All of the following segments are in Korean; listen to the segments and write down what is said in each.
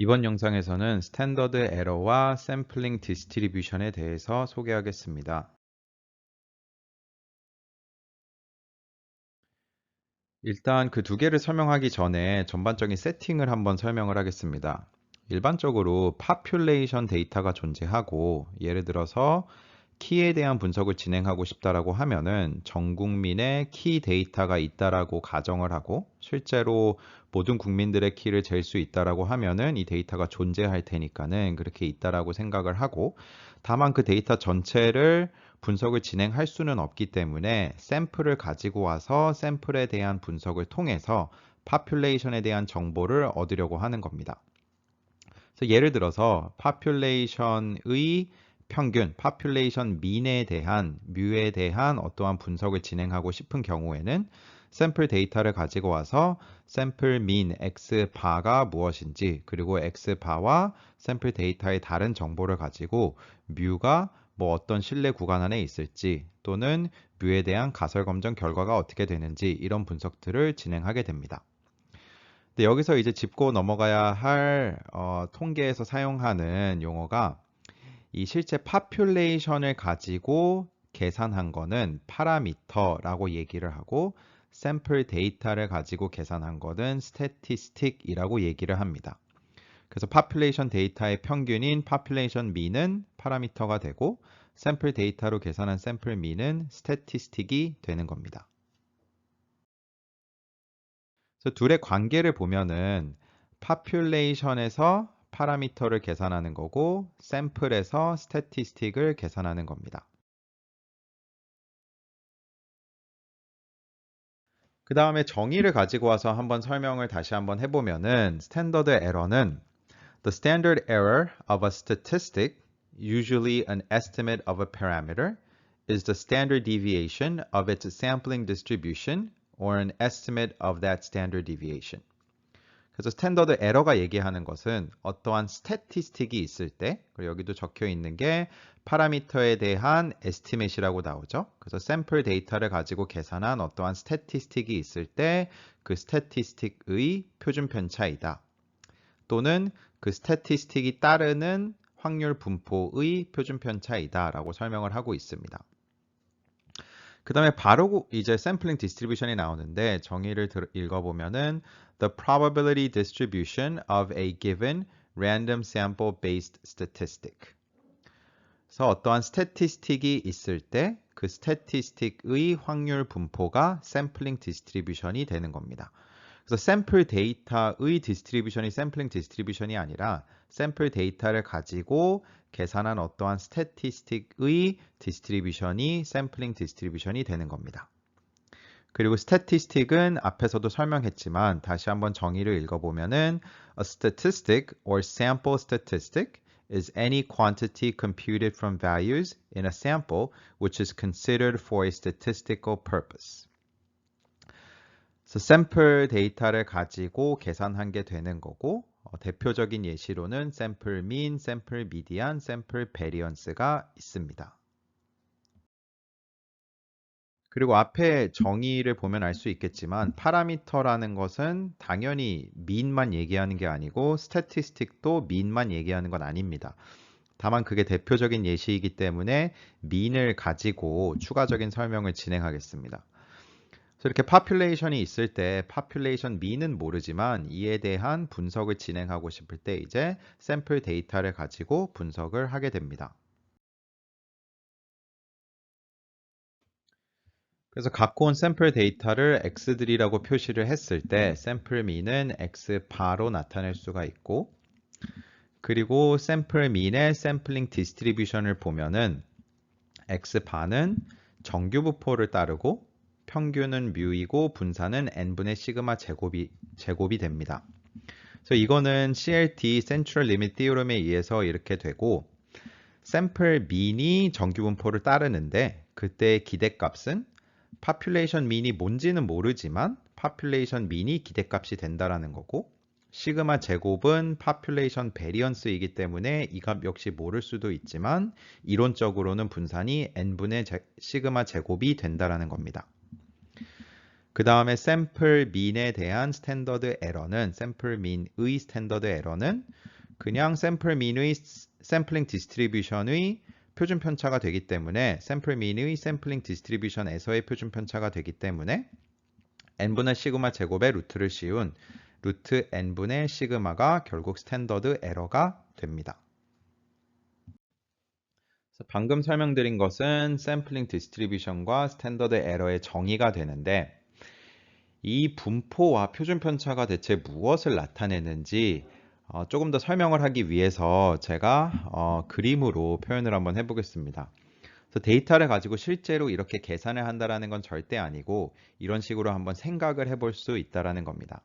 이번 영상에서는 스탠더드 에러와 샘플링 디스트리뷰션에 대해서 소개하겠습니다. 일단 그 두 개를 설명하기 전에 전반적인 세팅을 한번 설명을 하겠습니다. 일반적으로 population 데이터가 존재하고 예를 들어서 키에 대한 분석을 진행하고 싶다라고 하면은 전 국민의 키 데이터가 있다라고 가정을 하고 실제로 모든 국민들의 키를 잴 수 있다라고 하면은 이 데이터가 존재할 테니까는 그렇게 있다라고 생각을 하고 다만 그 데이터 전체를 분석을 진행할 수는 없기 때문에 샘플을 가지고 와서 샘플에 대한 분석을 통해서 population에 대한 정보를 얻으려고 하는 겁니다. 그래서 예를 들어서 population의 평균, population mean에 대한 뮤에 대한 어떠한 분석을 진행하고 싶은 경우에는 샘플 데이터를 가지고 와서 샘플 mean x바가 무엇인지 그리고 x바와 샘플 데이터의 다른 정보를 가지고 뮤가 뭐 어떤 신뢰 구간 안에 있을지 또는 뮤에 대한 가설 검정 결과가 어떻게 되는지 이런 분석들을 진행하게 됩니다. 근데 여기서 이제 짚고 넘어가야 할 통계에서 사용하는 용어가 이 실제 population을 가지고 계산한 거는 파라미터라고 얘기를 하고 샘플 데이터를 가지고 계산한 거는 statistic이라고 얘기를 합니다. 그래서 population 데이터의 평균인 population mean은 파라미터가 되고 샘플 데이터로 계산한 샘플 mean은 statistic이 되는 겁니다. 그래서 둘의 관계를 보면은 population에서 파라미터를 계산하는 거고 샘플에서 statistic을 계산하는 겁니다. 그 다음에 정의를 가지고 와서 한번 설명을 다시 한번 해보면은 스탠더드 에러는 The standard error of a statistic, usually an estimate of a parameter, is the standard deviation of its sampling distribution or an estimate of that standard deviation. 그래서 스탠더드 에러가 얘기하는 것은 어떠한 스태티스틱이 있을 때, 그리고 여기도 적혀 있는 게 파라미터에 대한 에스티메이트라고 나오죠. 그래서 샘플 데이터를 가지고 계산한 어떠한 스태티스틱이 있을 때 그 스태티스틱의 표준 편차이다. 또는 그 스태티스틱이 따르는 확률 분포의 표준 편차이다 라고 설명을 하고 있습니다. 그 다음에 바로 이제 샘플링 디스트리뷰션이 나오는데 정의를 읽어보면은 The probability distribution of a given random sample based statistic. 그래서 어떠한 스태티스틱이 있을 때 그 스태티스틱의 확률 분포가 샘플링 디스트리뷰션이 되는 겁니다. 그래서 샘플 데이터의 디스트리뷰션이 샘플링 디스트리뷰션이 아니라 샘플 데이터를 가지고 계산한 어떠한 스태티스틱의 디스트리뷰션이 샘플링 디스트리뷰션이 되는 겁니다. 그리고 statistic은 앞에서도 설명했지만 다시 한번 정의를 읽어보면은 A statistic or sample statistic is any quantity computed from values in a sample which is considered for a statistical purpose. 그래서 샘플 데이터를 가지고 계산한 게 되는 거고 대표적인 예시로는 샘플 mean, 샘플 median, 샘플 variance가 있습니다. 그리고 앞에 정의를 보면 알 수 있겠지만 파라미터라는 것은 당연히 mean만 얘기하는 게 아니고 statistic도 mean만 얘기하는 건 아닙니다. 다만 그게 대표적인 예시이기 때문에 mean을 가지고 추가적인 설명을 진행하겠습니다. 그래서 이렇게 population이 있을 때 population mean은 모르지만 이에 대한 분석을 진행하고 싶을 때 이제 샘플 데이터를 가지고 분석을 하게 됩니다. 그래서 갖고 온 샘플 데이터를 x들이라고 표시를 했을 때 샘플 mean은 x바로 나타낼 수가 있고 그리고 샘플 mean의 샘플링 디스트리뷰션을 보면은 x바는 정규부포를 따르고 평균은 뮤이고 분산은 n분의 시그마 제곱이 됩니다. 그래서 이거는 CLT Central Limit Theorem에 의해서 이렇게 되고 샘플 mean이 정규분포를 따르는데 그때 기대값은 population mean이 뭔지는 모르지만 population mean이 기대값이 된다라는 거고 시그마 제곱은 population variance이기 때문에 이 값 역시 모를 수도 있지만 이론적으로는 분산이 n분의 시그마 제곱이 된다라는 겁니다. 그 다음에 샘플 민에 대한 스탠더드 에러는 샘플 민의 스탠더드 에러는 그냥 샘플 민의 샘플링 디스트리뷰션의 표준 편차가 되기 때문에 샘플 민의 샘플링 디스트리뷰션에서의 표준 편차가 되기 때문에 n분의 시그마 제곱의 루트를 씌운 루트 n분의 시그마가 결국 스탠더드 에러가 됩니다. 방금 설명드린 것은 샘플링 디스트리뷰션과 스탠더드 에러의 정의가 되는데 이 분포와 표준 편차가 대체 무엇을 나타내는지 조금 더 설명을 하기 위해서 제가 그림으로 표현을 한번 해보겠습니다. 그래서 데이터를 가지고 실제로 이렇게 계산을 한다는 건 절대 아니고 이런 식으로 한번 생각을 해볼 수 있다는 겁니다.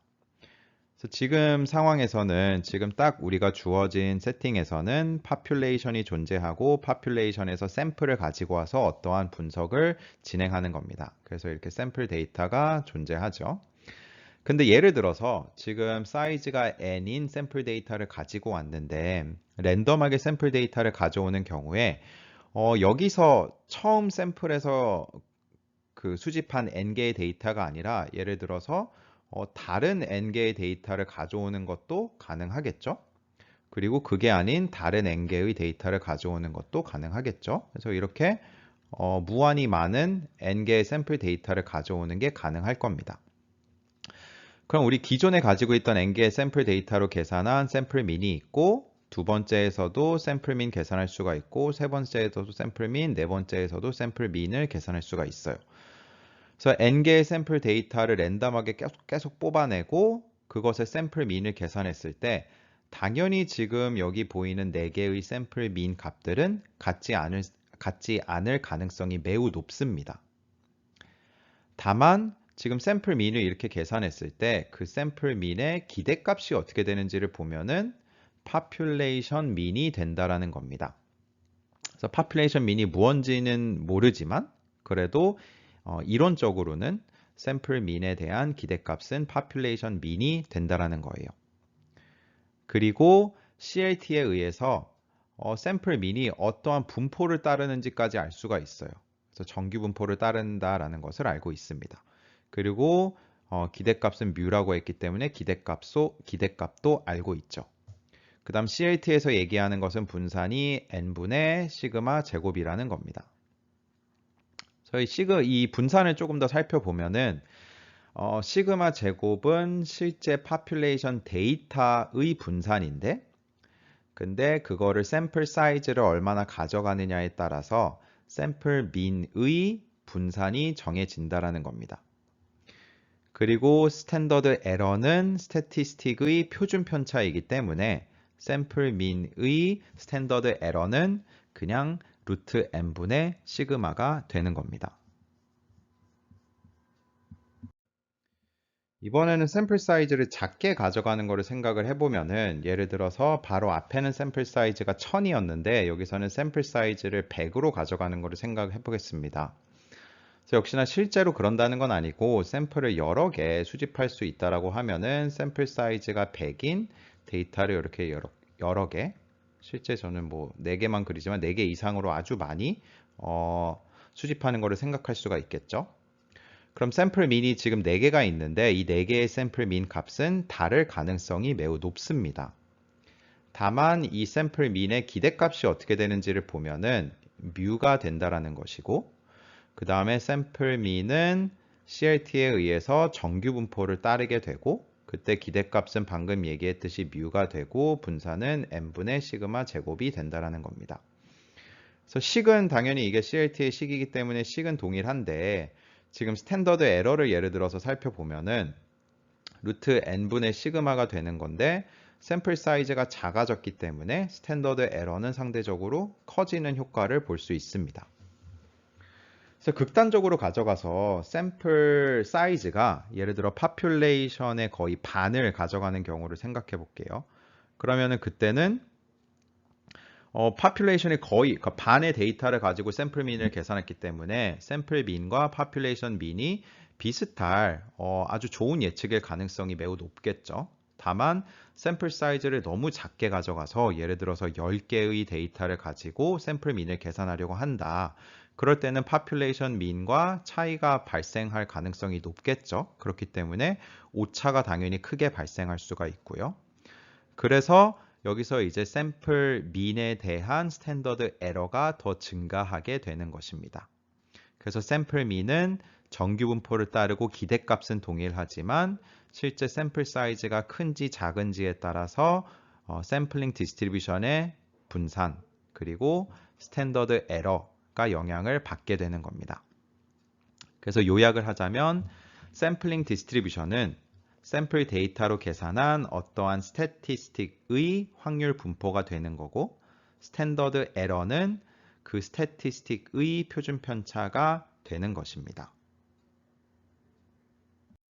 그래서 지금 상황에서는 지금 딱 우리가 주어진 세팅에서는 파퓰레이션이 존재하고 파퓰레이션에서 샘플을 가지고 와서 어떠한 분석을 진행하는 겁니다. 그래서 이렇게 샘플 데이터가 존재하죠. 근데 예를 들어서 지금 사이즈가 n인 샘플 데이터를 가지고 왔는데 랜덤하게 샘플 데이터를 가져오는 경우에 여기서 처음 샘플에서 그 수집한 n개의 데이터가 아니라 예를 들어서 다른 n개의 데이터를 가져오는 것도 가능하겠죠. 그리고 그게 아닌 다른 n개의 데이터를 가져오는 것도 가능하겠죠. 그래서 이렇게 무한히 많은 n개의 샘플 데이터를 가져오는 게 가능할 겁니다. 그럼 우리 기존에 가지고 있던 n개의 샘플 데이터로 계산한 샘플 민이 있고 두 번째에서도 샘플 민 계산할 수가 있고 세 번째에서도 샘플 민, 네 번째에서도 샘플 민을 계산할 수가 있어요. 그래서 n개의 샘플 데이터를 랜덤하게 계속 뽑아내고 그것의 샘플 민을 계산했을 때 당연히 지금 여기 보이는 4개의 샘플 민 값들은 같지 않을 가능성이 매우 높습니다. 다만 지금 샘플 민을 이렇게 계산했을 때 그 샘플 민의 기대값이 어떻게 되는지를 보면은 population 민이 된다라는 겁니다. 그래서 population 민이 무언지는 모르지만 그래도 이론적으로는 샘플 민에 대한 기대값은 population 민이 된다라는 거예요. 그리고 CLT에 의해서 샘플 민이 어떠한 분포를 따르는지까지 알 수가 있어요. 그래서 정규 분포를 따른다라는 것을 알고 있습니다. 그리고 기대값은 뮤라고 했기 때문에 기대값도 알고 있죠. 그 다음 CLT에서 얘기하는 것은 분산이 n분의 시그마 제곱이라는 겁니다. 저희 이 분산을 조금 더 살펴보면은 시그마 제곱은 실제 파퓰레이션 데이터의 분산인데 근데 그거를 샘플 사이즈를 얼마나 가져가느냐에 따라서 샘플 민의 분산이 정해진다라는 겁니다. 그리고 스탠더드 에러는 스태티스틱의 표준 편차이기 때문에 샘플 민의 스탠더드 에러는 그냥 루트 n분의 시그마가 되는 겁니다. 이번에는 샘플 사이즈를 작게 가져가는 거를 생각을 해보면은 예를 들어서 바로 앞에는 샘플 사이즈가 1000이었는데 여기서는 샘플 사이즈를 100으로 가져가는 거를 생각해 보겠습니다. 그래서 역시나 실제로 그런다는 건 아니고 샘플을 여러 개 수집할 수 있다라고 하면은 샘플 사이즈가 100인 데이터를 이렇게 여러 개 실제 저는 뭐 4개만 그리지만 4개 이상으로 아주 많이 수집하는 거를 생각할 수가 있겠죠. 그럼 샘플 민이 지금 4개가 있는데 이 4개의 샘플 민 값은 다를 가능성이 매우 높습니다. 다만 이 샘플 민의 기대값이 어떻게 되는지를 보면은 뮤가 된다라는 것이고 그 다음에 샘플 민은 CLT에 의해서 정규 분포를 따르게 되고 그때 기대값은 방금 얘기했듯이 뮤가 되고 분산은 n분의 시그마 제곱이 된다라는 겁니다. 그래서 식은 당연히 이게 CLT의 식이기 때문에 식은 동일한데 지금 스탠더드 에러를 예를 들어서 살펴보면은 루트 n분의 시그마가 되는 건데 샘플 사이즈가 작아졌기 때문에 스탠더드 에러는 상대적으로 커지는 효과를 볼 수 있습니다. 그래서 극단적으로 가져가서 샘플 사이즈가 예를 들어 파퓰레이션의 거의 반을 가져가는 경우를 생각해 볼게요. 그러면은 그때는 파퓰레이션의 거의 그러니까 반의 데이터를 가지고 샘플 민을 계산했기 때문에 샘플 민과 파퓰레이션 민이 비슷할 아주 좋은 예측일 가능성이 매우 높겠죠. 다만 샘플 사이즈를 너무 작게 가져가서 예를 들어서 10개의 데이터를 가지고 샘플 민을 계산하려고 한다. 그럴 때는 population mean과 차이가 발생할 가능성이 높겠죠. 그렇기 때문에 오차가 당연히 크게 발생할 수가 있고요. 그래서 여기서 이제 샘플 민에 대한 스탠더드 에러가 더 증가하게 되는 것입니다. 그래서 샘플 민은 정규 분포를 따르고 기대값은 동일하지만 실제 샘플 사이즈가 큰지 작은지에 따라서 샘플링 디스트리뷰션의 분산 그리고 스탠더드 에러가 영향을 받게 되는 겁니다. 그래서 요약을 하자면 샘플링 디스트리뷰션은 샘플 데이터로 계산한 어떠한 스태티스틱의 확률 분포가 되는 거고 스탠더드 에러는 그 스태티스틱의 표준 편차가 되는 것입니다.